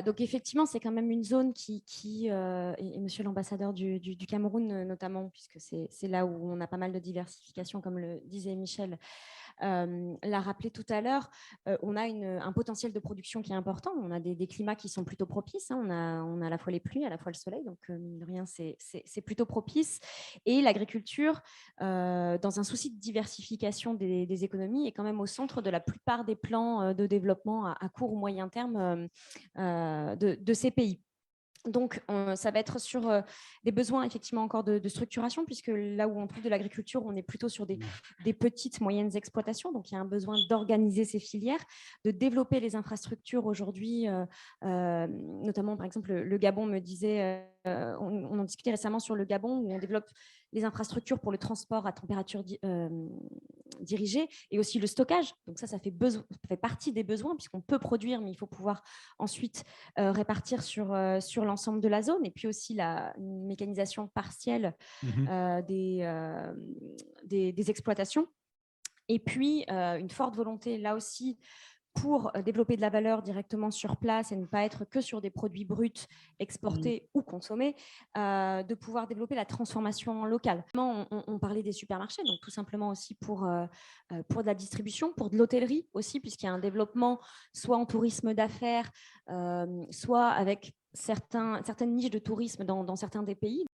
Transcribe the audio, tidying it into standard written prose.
Donc effectivement, c'est quand même une zone et monsieur l'ambassadeur du Cameroun notamment, puisque c'est là où on a pas mal de diversification, comme le disait Michel, l'a rappelé tout à l'heure. On a un potentiel de production qui est important. On a des climats qui sont plutôt propices, hein. On a à la fois les pluies, à la fois le soleil, donc mine de rien, c'est plutôt propice. Et l'agriculture, dans un souci de diversification des économies, est quand même au centre de la plupart des plans de développement à court ou moyen terme de ces pays. Donc, ça va être sur des besoins effectivement encore de structuration, puisque là où on trouve de l'agriculture, on est plutôt sur des petites, moyennes exploitations. Donc, il y a un besoin d'organiser ces filières, de développer les infrastructures aujourd'hui, notamment, par exemple, le Gabon me disait, on en discutait récemment sur le Gabon, où on développe les infrastructures pour le transport à température dirigée et aussi le stockage. Donc, ça fait partie des besoins, puisqu'on peut produire, mais il faut pouvoir ensuite répartir sur l'ensemble de la zone, et puis aussi une mécanisation partielle Mhm. des exploitations. Et puis, une forte volonté, là aussi, pour développer de la valeur directement sur place et ne pas être que sur des produits bruts exportés ou consommés, de pouvoir développer la transformation locale. On parlait des supermarchés, donc tout simplement aussi pour de la distribution, pour de l'hôtellerie aussi, puisqu'il y a un développement soit en tourisme d'affaires, soit avec certaines niches de tourisme dans certains des pays.